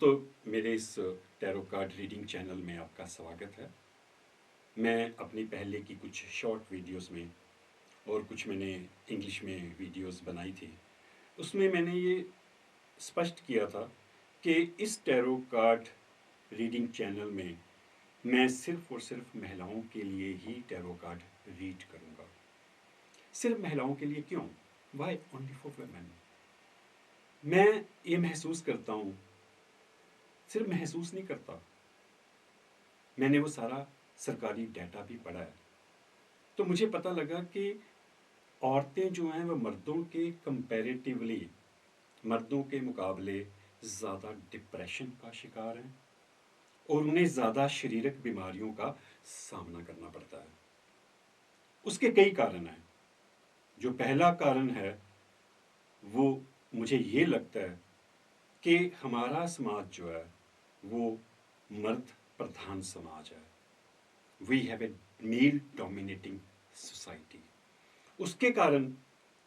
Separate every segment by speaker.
Speaker 1: दोस्तों, मेरे इस टैरो कार्ड रीडिंग चैनल में आपका स्वागत है। मैं अपनी पहले की कुछ शॉर्ट वीडियोस में और कुछ मैंने इंग्लिश में वीडियोस बनाई थी, उसमें मैंने ये स्पष्ट किया था कि इस टैरो कार्ड रीडिंग चैनल में मैं सिर्फ और सिर्फ महिलाओं के लिए ही टैरो कार्ड रीड करूँगा। सिर्फ महिलाओं के लिए क्यों? Why only for women? मैं ये महसूस करता हूँ, सिर्फ महसूस नहीं करता, मैंने वो सारा सरकारी डाटा भी पढ़ा है। तो मुझे पता लगा कि औरतें जो हैं वो मर्दों के कंपैरेटिवली, मर्दों के मुकाबले ज़्यादा डिप्रेशन का शिकार हैं और उन्हें ज़्यादा शारीरिक बीमारियों का सामना करना पड़ता है। उसके कई कारण हैं। जो पहला कारण है वो मुझे ये लगता है कि हमारा समाज जो है वो मर्द प्रधान समाज है। We have a male dominating society. उसके कारण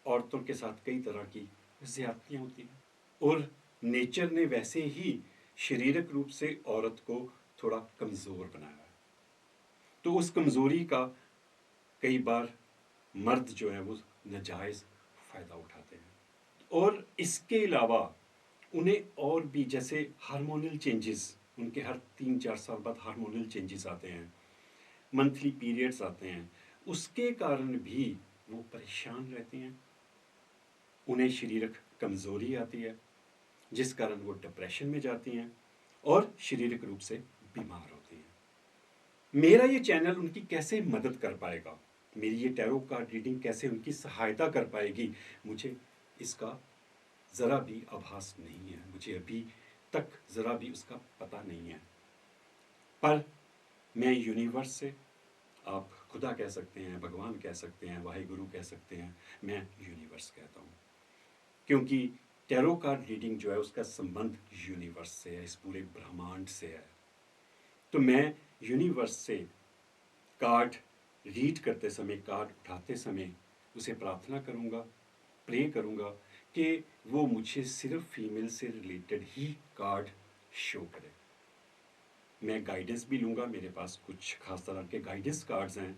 Speaker 1: औरतों के साथ कई तरह की ज़्यादतियाँ होती हैं और नेचर ने वैसे ही शारीरिक रूप से औरत को थोड़ा कमज़ोर बनाया है। तो उस कमज़ोरी का कई बार मर्द जो है वो नाजायज़ फ़ायदा उठाते हैं। और इसके अलावा उन्हें और भी, जैसे हार्मोनल चेंजेस, उनके हर 3-4 साल बाद हार्मोनल चेंजेस आते हैं, मंथली पीरियड्स आते हैं, उसके कारण भी वो परेशान रहती हैं। उन्हें शारीरिक कमज़ोरी आती है जिस कारण वो डिप्रेशन में जाती हैं और शारीरिक रूप से बीमार होती हैं। मेरा ये चैनल उनकी कैसे मदद कर पाएगा, मेरी ये टैरो कार्ड रीडिंग कैसे उनकी सहायता कर पाएगी, मुझे इसका ज़रा भी आभास नहीं है। मुझे अभी तक ज़रा भी उसका पता नहीं है। पर मैं यूनिवर्स से, आप खुदा कह सकते हैं, भगवान कह सकते हैं, वाहिगुरु कह सकते हैं, मैं यूनिवर्स कहता हूँ, क्योंकि टैरो कार्ड रीडिंग जो है उसका संबंध यूनिवर्स से है, इस पूरे ब्रह्मांड से है। तो मैं यूनिवर्स से कार्ड रीड करते समय, कार्ड उठाते समय उसे प्रार्थना करूँगा, प्रे करूँगा कि वो मुझे सिर्फ फीमेल से रिलेटेड ही कार्ड शो करे। मैं गाइडेंस भी लूँगा, मेरे पास कुछ खास तरह के गाइडेंस कार्ड्स हैं,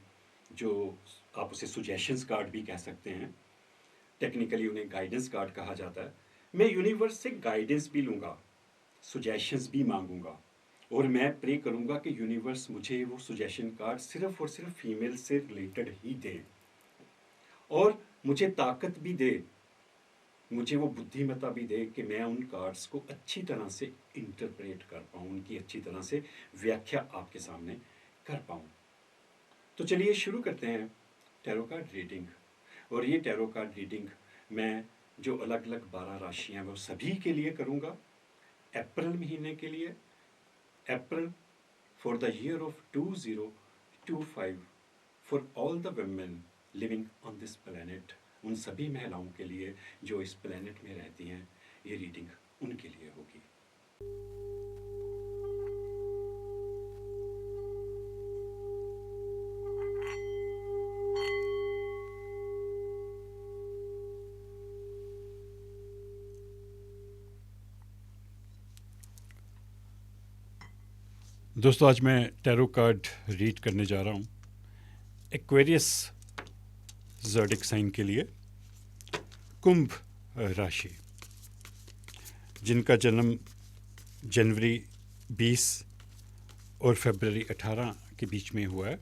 Speaker 1: जो आप उसे सुजेशंस कार्ड भी कह सकते हैं। टेक्निकली उन्हें गाइडेंस कार्ड कहा जाता है। मैं यूनिवर्स से गाइडेंस भी लूँगा, सुजेशंस भी मांगूंगा और मैं प्रे करूँगा कि यूनिवर्स मुझे वो सुजेशन कार्ड सिर्फ और सिर्फ फीमेल से रिलेटेड ही दे और मुझे ताकत भी दे, मुझे वो बुद्धिमत्ता भी दे कि मैं उन कार्ड्स को अच्छी तरह से इंटरप्रेट कर पाऊँ, उनकी अच्छी तरह से व्याख्या आपके सामने कर पाऊँ। तो चलिए शुरू करते हैं टैरो कार्ड रीडिंग। और ये टैरो कार्ड रीडिंग मैं जो अलग अलग 12 राशियाँ हैं वो सभी के लिए करूँगा। अप्रैल महीने के लिए, April for the year of 2025 for all the women living on this planet, उन सभी महिलाओं के लिए जो इस प्लैनेट में रहती हैं, ये रीडिंग उनके लिए होगी। दोस्तों, आज मैं टैरो कार्ड रीड करने जा रहा हूँ एक्वेरियस ज़ोडिक साइन के लिए, कुंभ राशि, जिनका जन्म जनवरी 20 और फरवरी 18 के बीच में हुआ है,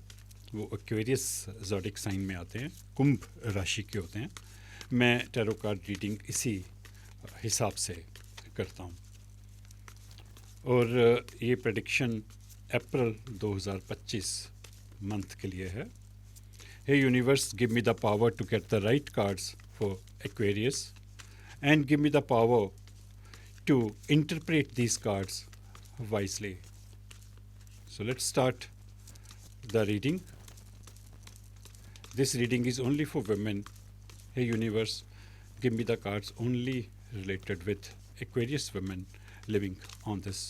Speaker 1: वो एक्वेरियस ज़ोडिक साइन में आते हैं, कुंभ राशि के होते हैं। मैं टैरो कार्ड रीडिंग इसी हिसाब से करता हूँ और ये प्रेडिक्शन अप्रैल 2025 मंथ के लिए है। Hey universe, give me the power to get the right cards for Aquarius and give me the power to interpret these cards wisely. So let's start the reading. This reading is only for women. Hey universe, give me the cards only related with Aquarius women living on this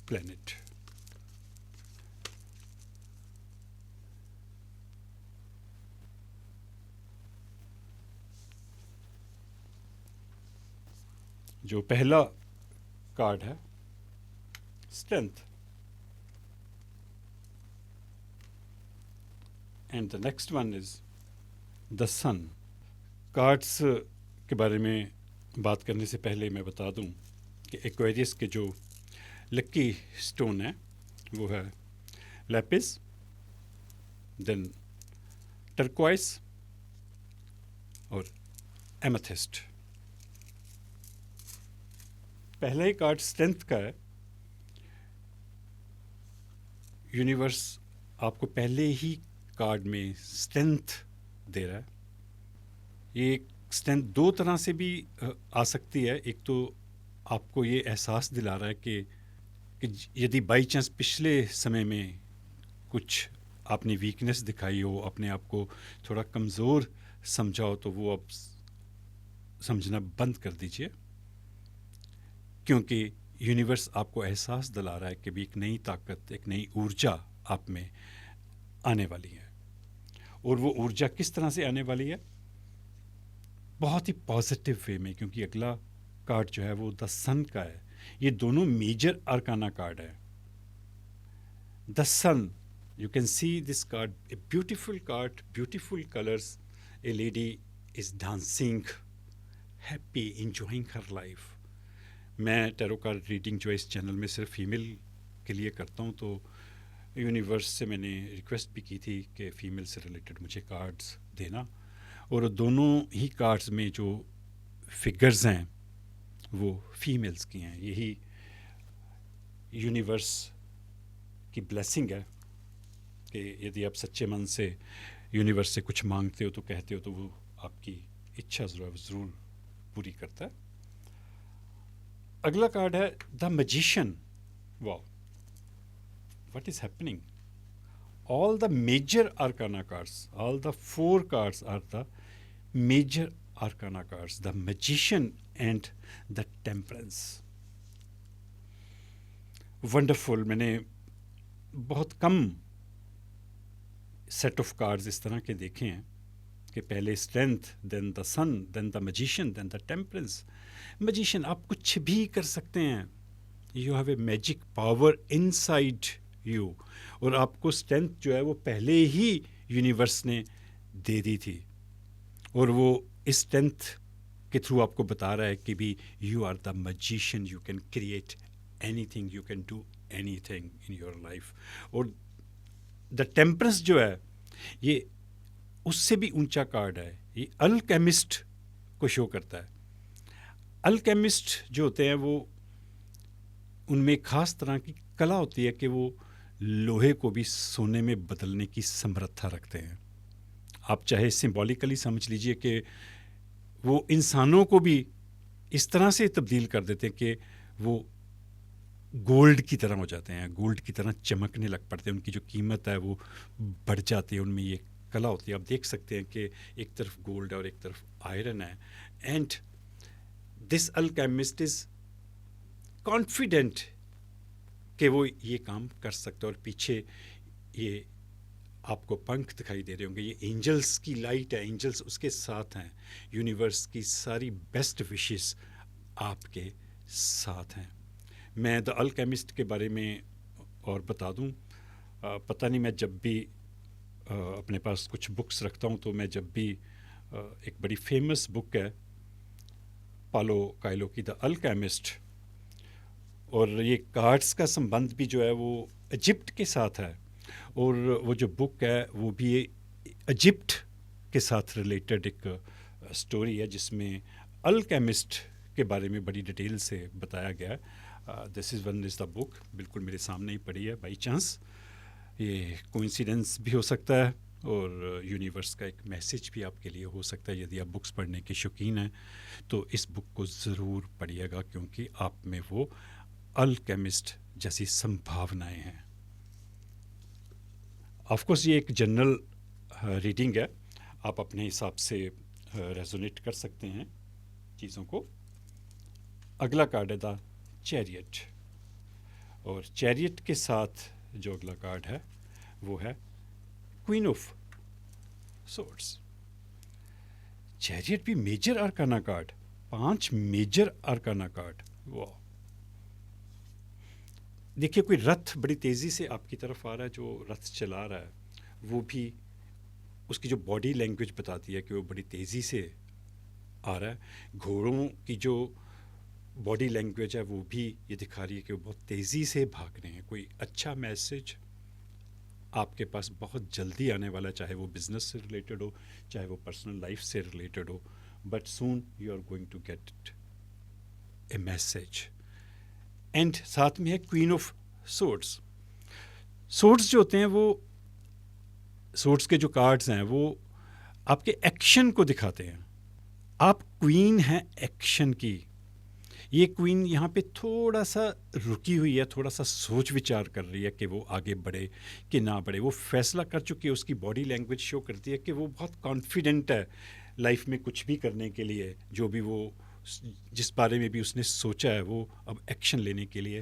Speaker 1: planet. जो पहला card है strength. And the next one is the sun. Cards के बारे में बात करने से पहले मैं बता दूं कि एक्वेरियस के जो लक्की स्टोन है वो है लैपिस, देन टर्क्वाइस और एमेथिस्ट। पहला ही कार्ड स्ट्रेंथ का है। यूनिवर्स आपको पहले ही कार्ड में स्ट्रेंथ दे रहा है। ये स्ट्रेंथ दो तरह से भी आ सकती है। एक तो आपको ये एहसास दिला रहा है कि यदि बाई चांस पिछले समय में कुछ आपने वीकनेस दिखाई हो, अपने आप को थोड़ा कमज़ोर समझा हो, तो वो अब समझना बंद कर दीजिए, क्योंकि यूनिवर्स आपको एहसास दिला रहा है कि भी एक नई ताकत, एक नई ऊर्जा आप में आने वाली है। और वो ऊर्जा किस तरह से आने वाली है? बहुत ही पॉजिटिव वे में, क्योंकि अगला कार्ड जो है वो द सन का है। ये दोनों मेजर आर्काना कार्ड है। The sun, you can see this card, a beautiful card, beautiful colors. A lady is dancing, happy, enjoying her life. मैं टैरो कार्ड रीडिंग जो इस चैनल में सिर्फ फीमेल के लिए करता हूँ, तो यूनिवर्स से मैंने रिक्वेस्ट भी की थी कि फ़ीमेल से रिलेटेड मुझे कार्ड्स देना, और दोनों ही कार्ड्स में जो फिगर्स हैं वो फीमेल्स की हैं। यही यूनिवर्स की ब्लेसिंग है कि यदि आप सच्चे मन से यूनिवर्स से कुछ मांगते हो, तो कहते हो, तो वो आपकी इच्छा ज़रूर पूरी करता है। अगला कार्ड है the magician. Wow, what is happening? All the major arcana cards, all the 4 cards are the major arcana cards, the magician and the temperance. Wonderful. मैंने बहुत कम सेट ऑफ कार्ड्स इस तरह के देखे हैं कि पहले strength, then the sun, then the magician, then the temperance. Magician, आप कुछ भी कर सकते हैं। You have a magic power inside you, और आपको स्ट्रेंथ जो है वो पहले ही यूनिवर्स ने दे दी थी, और वो इस स्ट्रेंथ के थ्रू आपको बता रहा है कि भी you are the magician, you can create anything, you can do anything in your life. और द टेम्परेंस जो है ये उससे भी ऊंचा कार्ड है। ये अल्केमिस्ट को शो करता है। अल्केमिस्ट जो होते हैं वो, उनमें खास तरह की कला होती है कि वो लोहे को भी सोने में बदलने की समर्था रखते हैं। आप चाहे सिंबॉलिकली समझ लीजिए कि वो इंसानों को भी इस तरह से तब्दील कर देते हैं कि वो गोल्ड की तरह हो जाते हैं, गोल्ड की तरह चमकने लग पड़ते हैं। उनकी जो कीमत है वो बढ़ जाती है। उनमें ये कला होती है। आप देख सकते हैं कि एक तरफ गोल्ड है और एक तरफ आयरन है। And this alchemist is confident कि वो ये काम कर सकता है। और पीछे ये आपको पंख दिखाई दे रहे होंगे, ये एंजल्स की लाइट है, एंजल्स उसके साथ हैं। यूनिवर्स की सारी बेस्ट विशेस आपके साथ हैं। मैं द अल्केमिस्ट के बारे में और बता दूं, पता नहीं, मैं जब भी अपने पास कुछ बुक्स रखता हूं, तो मैं जब भी एक बड़ी फेमस बुक है पालो कायलो की द अल्केमिस्ट, और ये कार्ड्स का संबंध भी जो है वो इजिप्ट के साथ है, और वो जो बुक है वो भी इजिप्ट के साथ रिलेटेड एक स्टोरी है जिसमें अल्केमिस्ट के बारे में बड़ी डिटेल से बताया गया है। दिस इज़ द बुक, बिल्कुल मेरे सामने ही पड़ी है बाई चांस। ये कोइंसिडेंस भी हो सकता है और यूनिवर्स का एक मैसेज भी आपके लिए हो सकता है। यदि आप बुक्स पढ़ने के शौकीन हैं तो इस बुक को ज़रूर पढ़िएगा, क्योंकि आप में वो अल्केमिस्ट जैसी संभावनाएं हैं। ऑफ कोर्स ये एक जनरल रीडिंग है, आप अपने हिसाब से रेजोनेट कर सकते हैं चीज़ों को। अगला कार्ड है द चैरियट, और चैरियट के साथ जो अगला कार्ड है वो है क्वीन ऑफ सोर्ड्स। चैरियट भी major arcana card, 5 major arcana card. वाह, देखिए कोई रथ बड़ी तेज़ी से आपकी तरफ आ रहा है, जो रथ चला रहा है वो भी उसकी जो बॉडी लैंग्वेज बताती है कि वो बड़ी तेज़ी से आ रहा है। घोड़ों की जो बॉडी लैंग्वेज है वो भी ये दिखा रही है कि वो बहुत तेज़ी से भाग रहे हैं। कोई अच्छा मैसेज आपके पास बहुत जल्दी आने वाला है, चाहे वो बिज़नेस से रिलेटेड हो, चाहे वो पर्सनल लाइफ से रिलेटेड हो, but soon you are going to get a message. And साथ में है क्वीन ऑफ सोर्ड्स। सोर्ड्स जो होते हैं वो, सोर्ड्स के जो कार्ड्स हैं वो आपके एक्शन को दिखाते हैं। आप क्वीन हैं एक्शन की। ये क्वीन यहाँ पे थोड़ा सा रुकी हुई है, थोड़ा सा सोच विचार कर रही है कि वो आगे बढ़े कि ना बढ़े। वो फैसला कर चुकी है, उसकी बॉडी लैंग्वेज शो करती है कि वो बहुत कॉन्फिडेंट है लाइफ में कुछ भी करने के लिए। जो भी वो जिस बारे में भी उसने सोचा है वो अब एक्शन लेने के लिए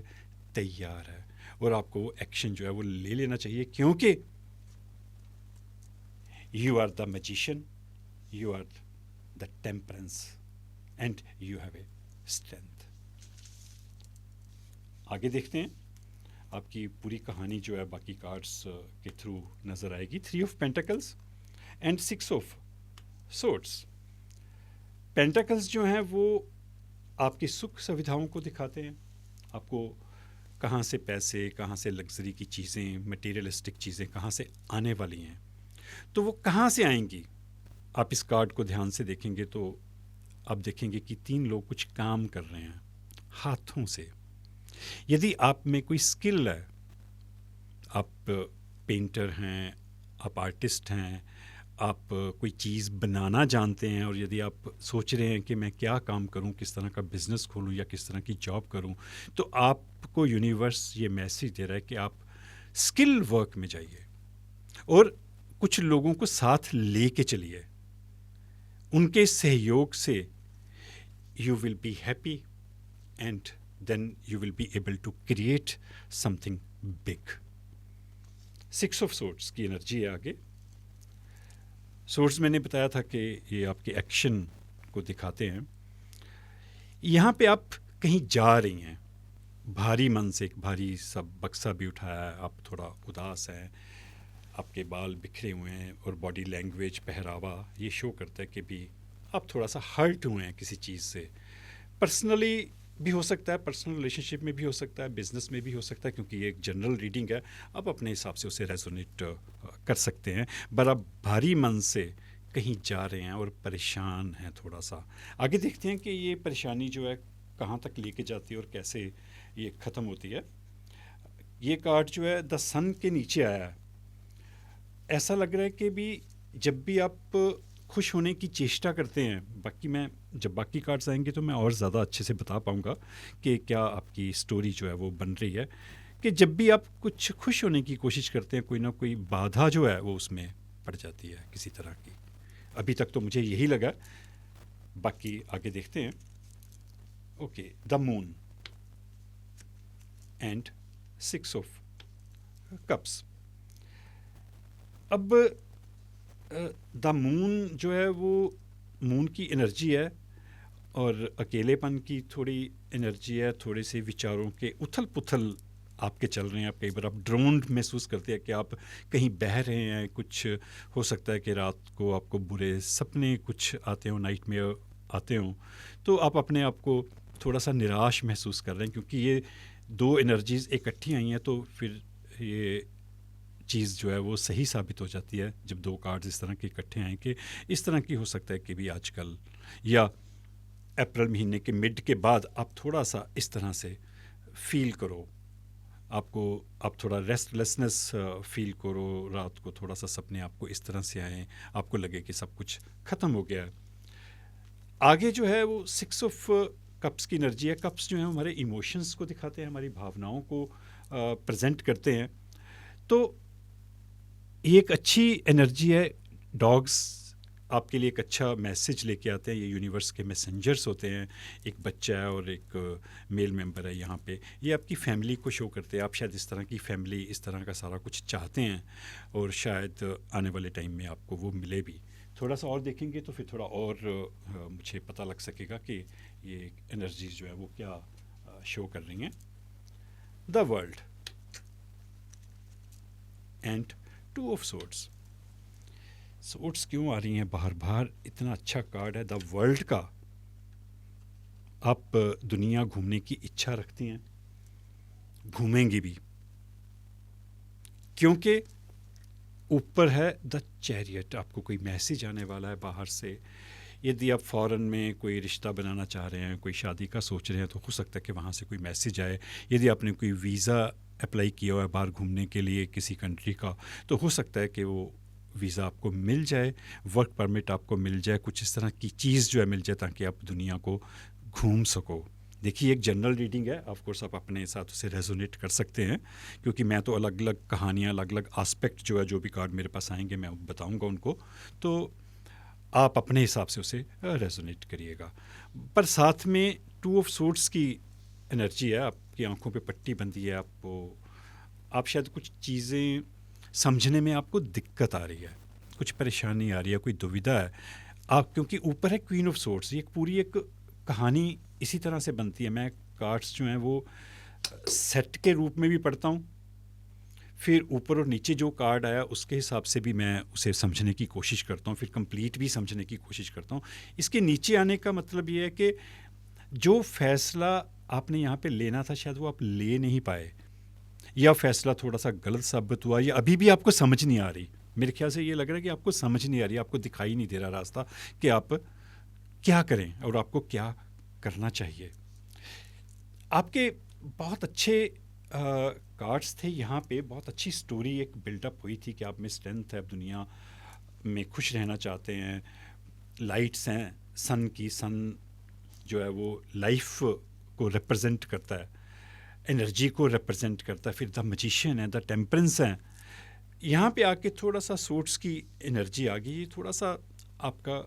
Speaker 1: तैयार है। और आपको वो एक्शन जो है वो ले लेना चाहिए, क्योंकि you are the magician, you are the temperance and you have a strength. आगे देखते हैं, आपकी पूरी कहानी जो है बाकी कार्ड्स के थ्रू नज़र आएगी। 3 of pentacles and 6 of swords. Pentacles जो हैं वो आपकी सुख सुविधाओं को दिखाते हैं। आपको कहाँ से पैसे, कहाँ से लग्जरी की चीज़ें, मटेरियलिस्टिक चीज़ें कहाँ से आने वाली हैं, तो वो कहाँ से आएंगी। आप इस कार्ड को ध्यान से देखेंगे तो आप देखेंगे कि 3 लोग कुछ काम कर रहे हैं हाथों से। यदि आप में कोई स्किल है, आप पेंटर हैं, आप आर्टिस्ट हैं, आप कोई चीज़ बनाना जानते हैं, और यदि आप सोच रहे हैं कि मैं क्या काम करूं, किस तरह का बिज़नेस खोलूं या किस तरह की जॉब करूं, तो आपको यूनिवर्स ये मैसेज दे रहा है कि आप स्किल वर्क में जाइए और कुछ लोगों को साथ लेके चलिए। उनके सहयोग से you will be happy and then you will be able to create something big. 6 of swords की एनर्जी है आगे। swords मैंने बताया था कि ये आपके एक्शन को दिखाते हैं। यहाँ पे आप कहीं जा रही हैं, भारी मन से एक भारी सब बक्सा भी उठाया है, आप थोड़ा उदास हैं, आपके बाल बिखरे हुए हैं और बॉडी लैंग्वेज, पहरावा ये शो करता है कि भी आप थोड़ा सा हर्ट हुए हैं किसी चीज़ से। पर्सनली भी हो सकता है, पर्सनल रिलेशनशिप में भी हो सकता है, बिजनेस में भी हो सकता है, क्योंकि ये एक जनरल रीडिंग है। आप अपने हिसाब से उसे रेजोनेट कर सकते हैं। पर आप भारी मन से कहीं जा रहे हैं और परेशान हैं थोड़ा सा। आगे देखते हैं कि ये परेशानी जो है कहाँ तक लेके जाती है और कैसे ये ख़त्म होती है। ये कार्ड जो है द सन के नीचे आया है। ऐसा लग रहा है कि भी जब भी आप खुश होने की चेष्टा करते हैं, बाकी मैं जब बाकी कार्ड्स आएंगे तो मैं और ज़्यादा अच्छे से बता पाऊँगा कि क्या आपकी स्टोरी जो है वो बन रही है, कि जब भी आप कुछ खुश होने की कोशिश करते हैं कोई ना कोई बाधा जो है वो उसमें पड़ जाती है किसी तरह की। अभी तक तो मुझे यही लगा, बाकी आगे देखते हैं। Okay, the moon and 6 of cups. अब द मून जो है वो मून की एनर्जी है और अकेलेपन की थोड़ी एनर्जी है, थोड़े से विचारों के उथल पुथल आपके चल रहे हैं। आप कई बार आप ड्रोन्ड महसूस करते हैं कि आप कहीं बह रहे हैं। कुछ हो सकता है कि रात को आपको बुरे सपने कुछ आते हों, नाइट में आते हों, तो आप अपने आप को थोड़ा सा निराश महसूस कर रहे हैं, क्योंकि ये 2 एनर्जीज़ इकट्ठी आई हैं। तो फिर ये चीज़ जो है वो सही साबित हो जाती है जब 2 कार्ड्स इस तरह के इकट्ठे आए कि इस तरह की हो सकता है कि भी आजकल या अप्रैल महीने के मिड के बाद आप थोड़ा सा इस तरह से फील करो, आप थोड़ा रेस्टलेसनेस फील करो, रात को थोड़ा सा सपने आपको इस तरह से आए, आपको लगे कि सब कुछ ख़त्म हो गया है। आगे जो है वो 6 ऑफ कप्स की एनर्जी है। कप्स जो है हमारे इमोशंस को दिखाते हैं, हमारी भावनाओं को प्रेजेंट करते हैं। तो ये एक अच्छी एनर्जी है। डॉग्स आपके लिए एक अच्छा मैसेज लेके आते हैं, ये यूनिवर्स के मैसेंजर्स होते हैं। एक बच्चा है और एक मेल मेंबर है यहाँ पे, ये आपकी फैमिली को शो करते हैं। आप शायद इस तरह की फैमिली, इस तरह का सारा कुछ चाहते हैं और शायद आने वाले टाइम में आपको वो मिले भी। थोड़ा सा और देखेंगे तो फिर थोड़ा और मुझे पता लग सकेगा कि ये एनर्जीज जो है वो क्या शो कर रही हैं।
Speaker 2: The world and two of swords. Swords क्यों आ रही हैं बार बार? इतना अच्छा कार्ड है द वर्ल्ड का। आप दुनिया घूमने की इच्छा रखती हैं, घूमेंगी भी, क्योंकि ऊपर है द चैरियट। आपको कोई मैसेज आने वाला है बाहर से। यदि आप फ़ॉरेन में कोई रिश्ता बनाना चाह रहे हैं, कोई शादी का सोच रहे हैं, तो हो सकता है कि वहाँ से कोई मैसेज आए। यदि आपने कोई वीज़ा अप्लाई किया हुआ है बाहर घूमने के लिए किसी कंट्री का, तो हो सकता है कि वो वीज़ा आपको मिल जाए, वर्क परमिट आपको मिल जाए, कुछ इस तरह की चीज़ जो है मिल जाए, ताकि आप दुनिया को घूम सको। देखिए, एक जनरल रीडिंग है, ऑफ कोर्स आप अपने साथ उसे रेजोनेट कर सकते हैं, क्योंकि मैं तो अलग अलग कहानियाँ, अलग अलग आस्पेक्ट जो है, जो भी कार्ड मेरे पास आएंगे मैं बताऊंगा उनको, तो आप अपने हिसाब से उसे रेजोनेट करिएगा। पर साथ में टू ऑफ सोर्ड्स की एनर्जी है, आपकी आंखों पे पट्टी बंधी है, आप शायद कुछ चीज़ें समझने में आपको दिक्कत आ रही है, कुछ परेशानी आ रही है, कोई दुविधा है आप, क्योंकि ऊपर है क्वीन ऑफ सोर्ड्स। ये पूरी एक कहानी इसी तरह से बनती है। मैं कार्ड्स जो हैं वो सेट के रूप में भी पढ़ता हूँ, फिर ऊपर और नीचे जो कार्ड आया उसके हिसाब से भी मैं उसे समझने की कोशिश करता हूँ, फिर कंप्लीट भी समझने की कोशिश करता हूँ। इसके नीचे आने का मतलब ये है कि जो फैसला आपने यहाँ पे लेना था शायद वो आप ले नहीं पाए, या फैसला थोड़ा सा गलत साबित हुआ, या अभी भी आपको समझ नहीं आ रही। मेरे ख्याल से ये लग रहा है कि आपको समझ नहीं आ रही, आपको दिखाई नहीं दे रहा रास्ता कि आप क्या करें और आपको क्या करना चाहिए। आपके बहुत अच्छे कार्ड्स थे यहाँ पे, बहुत अच्छी स्टोरी एक बिल्डअप हुई थी कि आप में स्ट्रेंथ है, आप दुनिया में खुश रहना चाहते हैं, लाइट्स हैं सन की, सन जो है वो लाइफ को रिप्रेजेंट करता है, एनर्जी को रिप्रेजेंट करता है। फिर द मैजिशियन है, द टेम्परेंस है। यहाँ पे आके थोड़ा सा सोर्ट्स की एनर्जी आ गई, थोड़ा सा आपका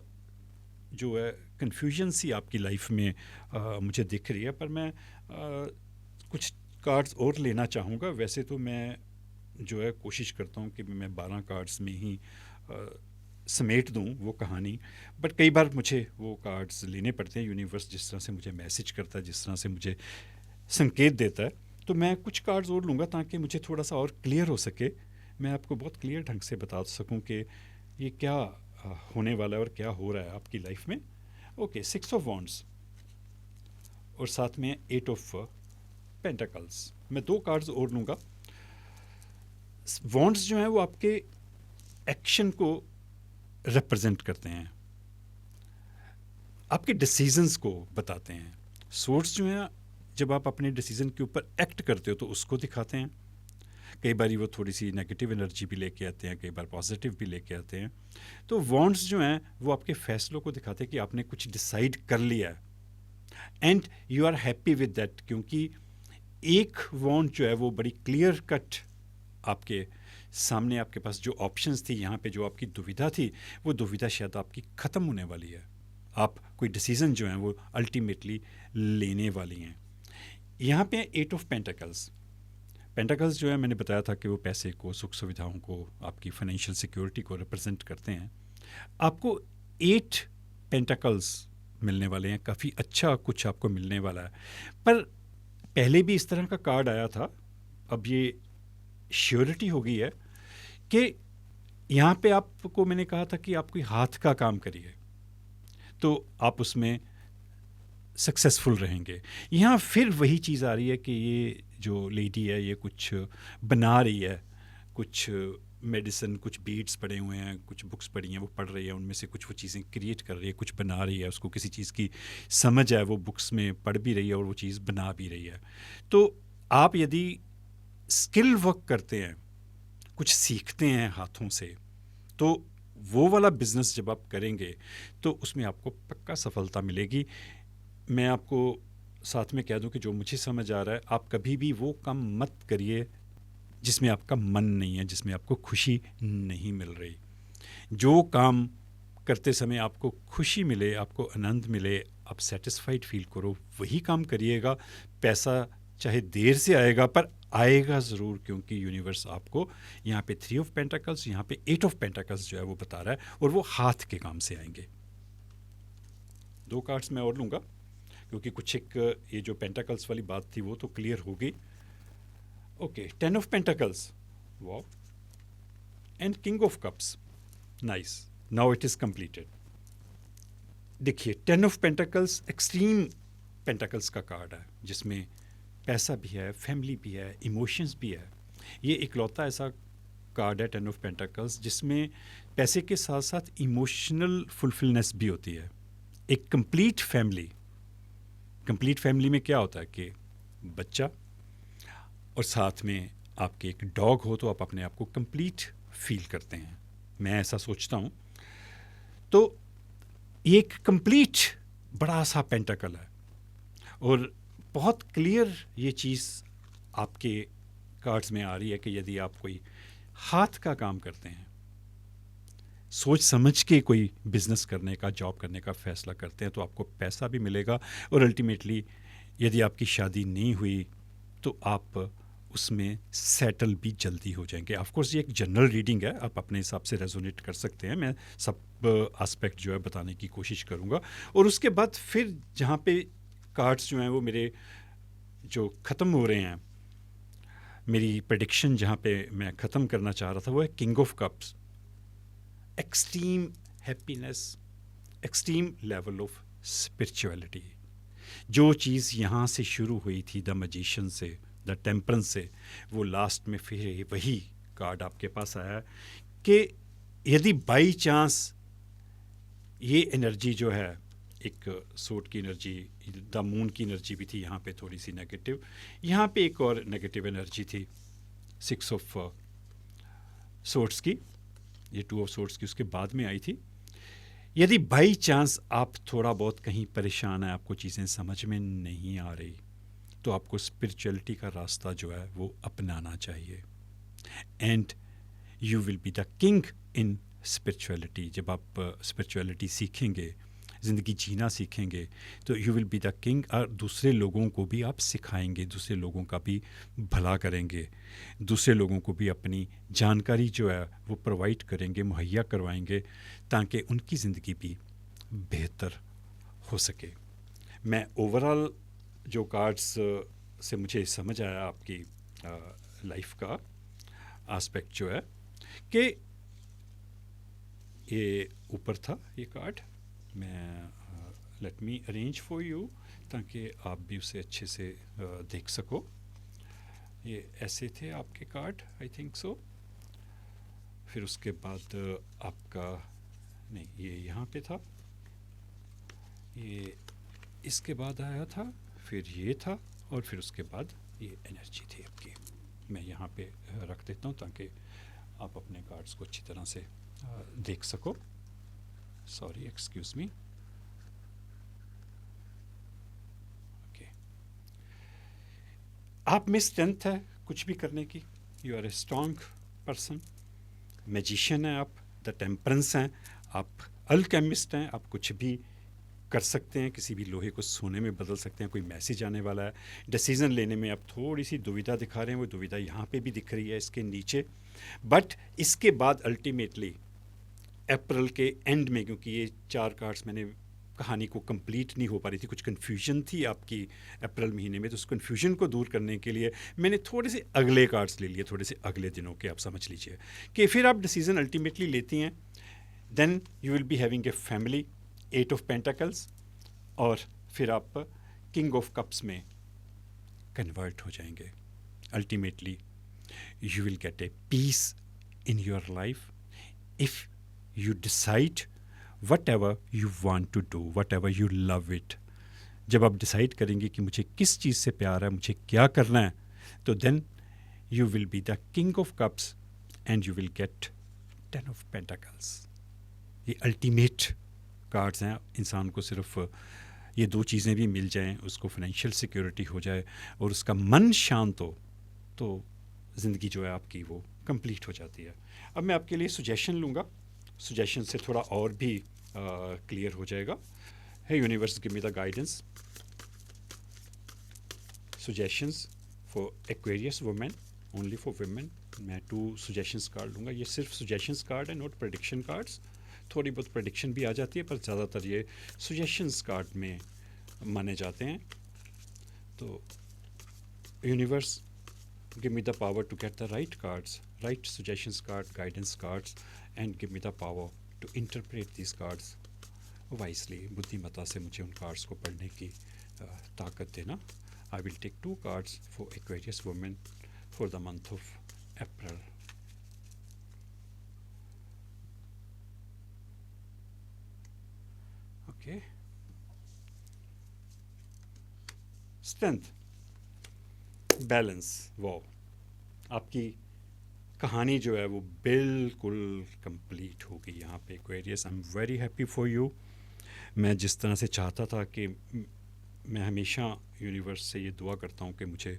Speaker 2: जो है कन्फ्यूजन सी आपकी लाइफ में मुझे दिख रही है। पर मैं कुछ कार्ड्स और लेना चाहूँगा। वैसे तो मैं जो है कोशिश करता हूँ कि मैं 12 कार्ड्स में ही समेट दूँ वो कहानी, बट कई बार मुझे वो कार्ड्स लेने पड़ते हैं। यूनिवर्स जिस तरह से मुझे मैसेज करता है, जिस तरह से मुझे संकेत देता है, तो मैं कुछ कार्ड्स और लूँगा ताकि मुझे थोड़ा सा और क्लियर हो सके, मैं आपको बहुत क्लियर ढंग से बता सकूँ कि ये क्या होने वाला है और क्या हो रहा है आपकी लाइफ में। ओके, 6 ऑफ वॉन्ड्स और साथ में 8 ऑफ पेंटाकल्स। मैं 2 कार्ड्स और लूँगा। वॉन्ड्स जो हैं वो आपके एक्शन को रिप्रेजेंट करते हैं, आपके डिसीजंस को बताते हैं। सोर्स जो हैं, जब आप अपने डिसीजन के ऊपर एक्ट करते हो तो उसको दिखाते हैं। कई बार वो थोड़ी सी नेगेटिव एनर्जी भी लेके आते हैं, कई बार पॉजिटिव भी लेके आते हैं। तो वॉन्ड्स जो हैं वो आपके फैसलों को दिखाते हैं कि आपने कुछ डिसाइड कर लिया है and you are happy with that, क्योंकि एक वॉन्ड जो है वो बड़ी क्लियर कट आपके सामने, आपके पास जो ऑप्शंस थी, यहाँ पे जो आपकी दुविधा थी, वो दुविधा शायद आपकी ख़त्म होने वाली है। आप कोई डिसीज़न जो हैं वो अल्टीमेटली लेने वाली हैं। यहाँ पे 8 ऑफ पेंटाकल्स। पेंटाकल्स जो है मैंने बताया था कि वो पैसे को, सुख सुविधाओं को, आपकी फाइनेंशियल सिक्योरिटी को रिप्रेजेंट करते हैं। आपको 8 पेंटाकल्स मिलने वाले हैं, काफ़ी अच्छा कुछ आपको मिलने वाला है। पर पहले भी इस तरह का कार्ड आया था, अब ये श्योरिटी हो गई है कि यहाँ पे आपको मैंने कहा था कि आप कोई हाथ का काम करिए तो आप उसमें सक्सेसफुल रहेंगे। यहाँ फिर वही चीज़ आ रही है कि ये जो लेडी है ये कुछ बना रही है, कुछ मेडिसिन, कुछ बीड्स पड़े हुए हैं, कुछ बुक्स पड़ी हैं, वो पढ़ रही है, उनमें से कुछ वो चीज़ें क्रिएट कर रही है, कुछ बना रही है, उसको किसी चीज़ की समझ है, वो बुक्स में पढ़ भी रही है और वो चीज़ बना भी रही है। तो आप यदि स्किल वर्क करते हैं, कुछ सीखते हैं हाथों से, तो वो वाला बिज़नेस जब आप करेंगे तो उसमें आपको पक्का सफलता मिलेगी। मैं आपको साथ में कह दूं कि जो मुझे समझ आ रहा है, आप कभी भी वो काम मत करिए जिसमें आपका मन नहीं है, जिसमें आपको खुशी नहीं मिल रही। जो काम करते समय आपको खुशी मिले, आपको आनंद मिले, आप सेटिस्फाइड फील करो, वही काम करिएगा। पैसा चाहे देर से आएगा पर आएगा ज़रूर, क्योंकि यूनिवर्स आपको यहाँ पे 3 ऑफ पेंटाकल्स, यहाँ पे 8 ऑफ पेंटाकल्स जो है वो बता रहा है, और वो हाथ के काम से आएंगे। 2 कार्ड्स मैं और लूँगा, क्योंकि कुछ एक ये जो पेंटाकल्स वाली बात थी वो तो क्लियर हो गई। Okay, Ten of Pentacles. Wow. And King of Cups. Nice. Now it is completed. देखिए, ten of pentacles extreme pentacles का कार्ड है, जिसमें पैसा भी है, फैमिली भी है, इमोशंस भी है। ये इकलौता ऐसा कार्ड है टेन ऑफ पेंटाकल्स जिसमें पैसे के साथ साथ इमोशनल फुलफिलनेस भी होती है। एक कंप्लीट फैमिली में क्या होता है कि बच्चा और साथ में आपके एक डॉग हो तो आप अपने आप को कंप्लीट फील करते हैं। मैं ऐसा सोचता हूँ। तो ये एक कंप्लीट बड़ा सा पेंटाकल है और बहुत क्लियर ये चीज़ आपके कार्ड्स में आ रही है कि यदि आप कोई हाथ का काम करते हैं, सोच समझ के कोई बिजनेस करने का, जॉब करने का फैसला करते हैं, तो आपको पैसा भी मिलेगा और अल्टीमेटली यदि आपकी शादी नहीं हुई तो आप उसमें सेटल भी जल्दी हो जाएंगे। ऑफ कोर्स ये एक जनरल रीडिंग है, आप अपने हिसाब से रेजोनेट कर सकते हैं। मैं सब एस्पेक्ट जो है बताने की कोशिश करूंगा। और उसके बाद फिर जहाँ पे कार्ड्स जो हैं वो मेरे जो ख़त्म हो रहे हैं, मेरी प्रेडिक्शन जहाँ पे मैं ख़त्म करना चाह रहा था वो है king of cups. Extreme happiness, extreme level of spirituality. जो चीज़ यहाँ से शुरू हुई थी द मैजिशियन से, द टेम्परेंस से, वो लास्ट में फिर वही कार्ड आपके पास आया कि यदि बाई चांस ये एनर्जी जो है, एक सोट की एनर्जी, द मून की एनर्जी भी थी यहाँ पे थोड़ी सी नेगेटिव, यहाँ पे एक और नेगेटिव एनर्जी थी सिक्स ऑफ सोट्स की, ये टू ऑफ सोट्स की उसके बाद में आई थी। यदि बाई चांस आप थोड़ा बहुत कहीं परेशान है, आपको चीज़ें समझ में नहीं आ रही, तो आपको स्पिरिचुअलिटी का रास्ता जो है वो अपनाना चाहिए। And you will be the king in spirituality. जब आप स्पिरिचुअलिटी सीखेंगे, ज़िंदगी जीना सीखेंगे, तो you will be the king. और दूसरे लोगों को भी आप सिखाएंगे, दूसरे लोगों का भी भला करेंगे, दूसरे लोगों को भी अपनी जानकारी जो है वो प्रोवाइड करेंगे, मुहैया करवाएंगे, ताकि उनकी ज़िंदगी भी बेहतर हो सके। मैं ओवरऑल जो कार्ड्स से मुझे समझ आया आपकी लाइफ का एस्पेक्ट जो है कि ये ऊपर था ये कार्ड। मैं let me arrange for you ताकि आप भी उसे अच्छे से देख सको। ये ऐसे थे आपके कार्ड, आई थिंक सो। फिर उसके बाद आपका नहीं, ये यहाँ पे था, ये इसके बाद आया था, फिर ये था, और फिर उसके बाद ये एनर्जी थी आपकी। मैं यहाँ पे रख देता हूँ ताकि आप अपने कार्ड्स को अच्छी तरह से देख सको। Sorry, excuse me. ओके, आप में स्ट्रेंथ है कुछ भी करने की। You are a strong person. Magician है आप, द टेम्परेंस हैं आप, अल्केमिस्ट हैं आप, कुछ भी कर सकते हैं, किसी भी लोहे को सोने में बदल सकते हैं। कोई मैसेज आने वाला है, डिसीज़न लेने में आप थोड़ी सी दुविधा दिखा रहे हैं, वो दुविधा यहाँ पे भी दिख रही है इसके नीचे। बट इसके बाद अल्टीमेटली अप्रैल के एंड में, क्योंकि ये 4 कार्ड्स मैंने कहानी को कंप्लीट नहीं हो पा रही थी, कुछ कन्फ्यूजन थी आपकी अप्रैल महीने में, तो उस कन्फ्यूजन को दूर करने के लिए मैंने थोड़े से अगले कार्ड्स ले लिए, थोड़े से अगले दिनों के। आप समझ लीजिए कि फिर आप डिसीज़न अल्टीमेटली लेती हैं, then you will be having a family, 8 of pentacles, और फिर आप किंग ऑफ कप्स में कन्वर्ट हो जाएंगे। Ultimately you will get a peace in your life if you decide whatever you want to do, whatever you love it. जब आप decide करेंगे कि मुझे किस चीज़ से प्यार है, मुझे क्या करना है, तो then you will be the king of cups and you will get 10 of pentacles. ये अल्टीमेट कार्ड्स हैं। इंसान को सिर्फ ये 2 चीज़ें भी मिल जाएं, उसको फाइनेंशियल सिक्योरिटी हो जाए और उसका मन शांत हो, तो ज़िंदगी जो है आपकी वो कंप्लीट हो जाती है। अब मैं आपके लिए सुजेशन लूँगा, सुजेशन से थोड़ा और भी क्लियर हो जाएगा। है universe give me the guidance, suggestions for Aquarius women, only for women. मैं 2 सजेशंस कार्ड लूँगा। ये सिर्फ सजेशंस कार्ड है, नॉट प्रेडिक्शन कार्ड्स। थोड़ी बहुत प्रेडिक्शन भी आ जाती है, पर ज़्यादातर ये सजेशंस कार्ड में माने जाते हैं। तो universe give me the power to get the right cards, right suggestions card, guidance cards, and give me the power to interpret these cards wisely. बुद्धिमत्ता से मुझे उन कार्ड्स को पढ़ने की ताकत देना. I will take 2 cards for Aquarius women for the month of April. Okay. Strength, balance. Wow. आपकी कहानी जो है वो बिल्कुल कंप्लीट हो गई यहाँ पे Aquarius. I am very happy for you. मैं जिस तरह से चाहता था कि मैं हमेशा यूनिवर्स से ये दुआ करता हूँ कि मुझे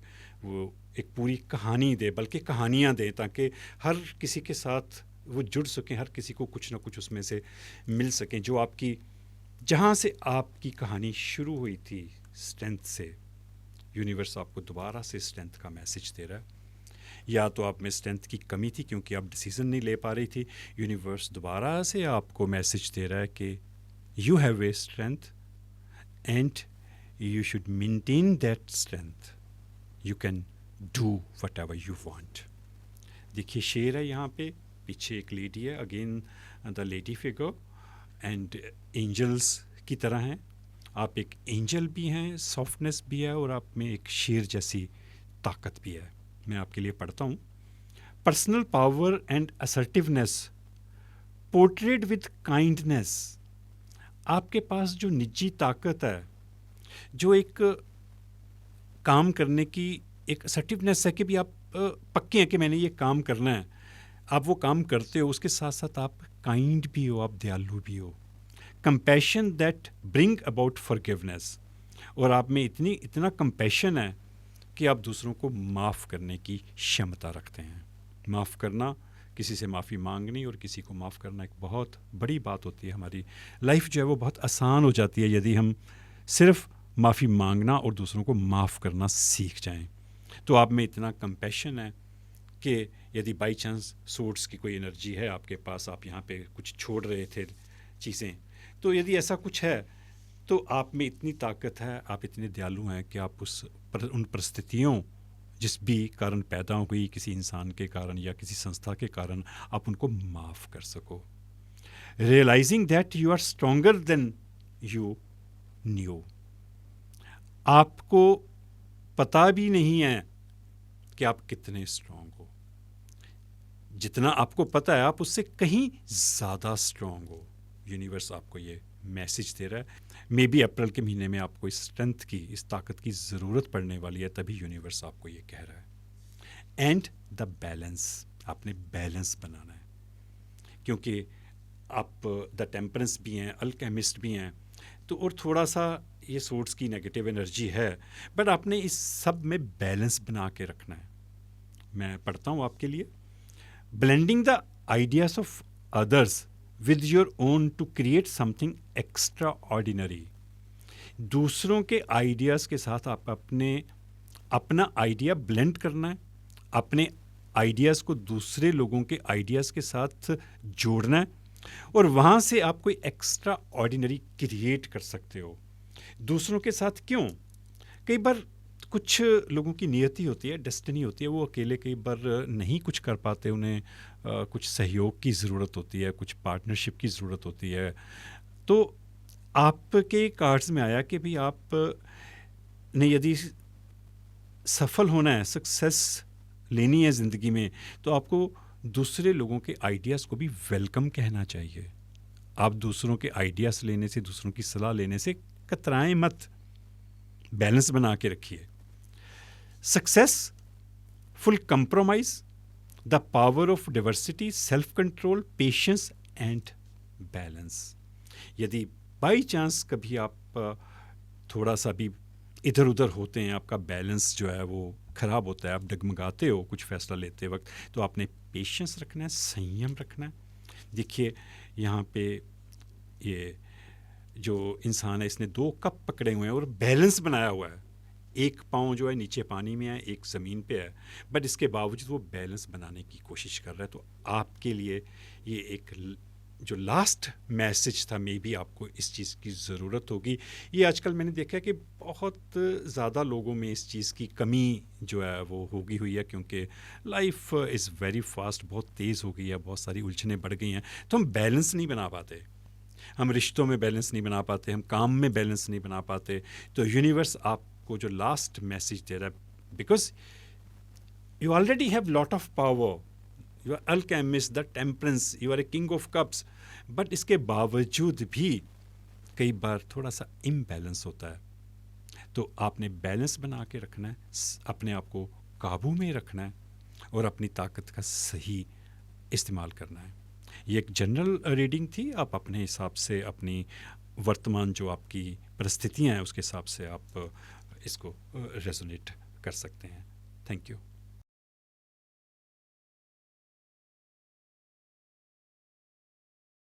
Speaker 2: वो एक पूरी कहानी दे, बल्कि कहानियाँ दे, ताकि हर किसी के साथ वो जुड़ सकें, हर किसी को कुछ ना कुछ उसमें से मिल सकें. जो आपकी, जहाँ से आपकी कहानी शुरू हुई थी स्ट्रेंथ से, यूनिवर्स आपको दोबारा से स्ट्रेंथ का मैसेज दे रहा है. या तो आप में स्ट्रेंथ की कमी थी क्योंकि आप डिसीज़न नहीं ले पा रही थी. यूनिवर्स दोबारा से आपको मैसेज दे रहा है कि you have a strength and you should maintain that strength. You can do whatever you want. देखिए शेर है यहाँ पे, पीछे एक लेडी है, again the lady figure, and angels की तरह हैं. आप एक एंजल भी हैं, सॉफ्टनेस भी है, और आप में एक शेर जैसी ताकत भी है. मैं आपके लिए पढ़ता हूँ. Personal power and assertiveness portrayed with kindness. आपके पास जो निजी ताकत है, जो एक काम करने की एक असर्टिवनेस है कि भी आप पक्के हैं कि मैंने ये काम करना है, आप वो काम करते हो. उसके साथ साथ आप काइंड भी हो, आप दयालु भी हो. Compassion that bring about forgiveness. और आप में इतना कंपैशन है कि आप दूसरों को माफ़ करने की क्षमता रखते हैं. माफ़ करना, किसी से माफ़ी मांगनी और किसी को माफ़ करना एक बहुत बड़ी बात होती है. हमारी लाइफ जो है वो बहुत आसान हो जाती है यदि हम सिर्फ माफ़ी मांगना और दूसरों को माफ़ करना सीख जाएं. तो आप में इतना कंपैशन है कि यदि बाई चांस सोर्स की कोई एनर्जी है आपके पास, आप यहाँ पे कुछ छोड़ रहे थे चीज़ें, तो यदि ऐसा कुछ है तो आप में इतनी ताकत है, आप इतने दयालु हैं कि आप उन परिस्थितियों जिस भी कारण पैदा हो गई, किसी इंसान के कारण या किसी संस्था के कारण, आप उनको माफ़ कर सको. Realising that you are stronger than you knew. आपको पता भी नहीं है कि आप कितने स्ट्रांग हो. जितना आपको पता है आप उससे कहीं ज़्यादा स्ट्रांग हो. यूनिवर्स आपको ये मैसेज दे रहा है. मे बी अप्रैल के महीने में आपको इस स्ट्रेंथ की, इस ताकत की ज़रूरत पड़ने वाली है, तभी यूनिवर्स आपको ये कह रहा है. And the balance. आपने बैलेंस बनाना है, क्योंकि आप द टेम्परेंस भी हैं, अल्केमिस्ट भी हैं, तो और थोड़ा सा ये सोर्स की नेगेटिव एनर्जी है, बट आपने इस सब में बैलेंस बना के रखना है. मैं पढ़ता हूँ आपके लिए. Blending the ideas of others with your own to create something extraordinary. दूसरों के आइडियाज़ के साथ आप अपना आइडिया ब्लेंड करना है. अपने आइडियाज़ को दूसरे लोगों के आइडियाज़ के साथ जोड़ना है, और वहाँ से आप कोई एक्स्ट्रा ऑर्डिनरी क्रिएट कर सकते हो. दूसरों के साथ क्यों? कई बार कुछ लोगों की नियति होती है, डेस्टिनी होती है, वो अकेले कई बार नहीं कुछ कर पाते. उन्हें कुछ सहयोग की ज़रूरत होती है, कुछ पार्टनरशिप की ज़रूरत होती है. तो आपके कार्ड्स में आया कि भाई आप ने यदि सफल होना है, सक्सेस लेनी है ज़िंदगी में, तो आपको दूसरे लोगों के आइडियाज़ को भी वेलकम कहना चाहिए. आप दूसरों के आइडियाज़ लेने से, दूसरों की सलाह लेने से कतराएं मत. बैलेंस बना के रखिए. Success, full compromise, the power of diversity, self control, patience and balance. यदि बाई चांस कभी आप थोड़ा सा भी इधर उधर होते हैं, आपका बैलेंस जो है वो ख़राब होता है, आप डगमगाते हो कुछ फैसला लेते वक्त, तो आपने पेशेंस रखना है, संयम रखना है. देखिए यहाँ पे ये जो इंसान है, इसने 2 कप पकड़े हुए हैं और बैलेंस बनाया हुआ है. एक पाँव जो है नीचे पानी में है, एक ज़मीन पे है, बट इसके बावजूद वो बैलेंस बनाने की कोशिश कर रहा है. तो आपके लिए ये एक जो लास्ट मैसेज था, मे बी आपको इस चीज़ की ज़रूरत होगी। ये आजकल मैंने देखा है कि बहुत ज़्यादा लोगों में इस चीज़ की कमी जो है वो होगी हुई है, क्योंकि लाइफ इज़ वेरी फास्ट, बहुत तेज़ हो गई है, बहुत सारी उलझनें बढ़ गई हैं, तो हम बैलेंस नहीं बना पाते, हम रिश्तों में बैलेंस नहीं बना पाते, हम काम में बैलेंस नहीं बना पाते। तो यूनिवर्स आपको जो लास्ट मैसेज दे रहा है, because you already have lot of power, you are alchemist, the temperance, you are a king of cups, but इसके बावजूद भी कई बार थोड़ा सा इम्बैलेंस होता है। तो आपने बैलेंस बना के रखना है, अपने आप को काबू में रखना है और अपनी ताकत का सही इस्तेमाल करना है। ये एक जनरल रीडिंग थी, आप अपने हिसाब से अपनी वर्तमान जो आपकी परिस्थितियाँ हैं उसके हिसाब से आप इसको रेजोनेट कर सकते हैं। Thank you.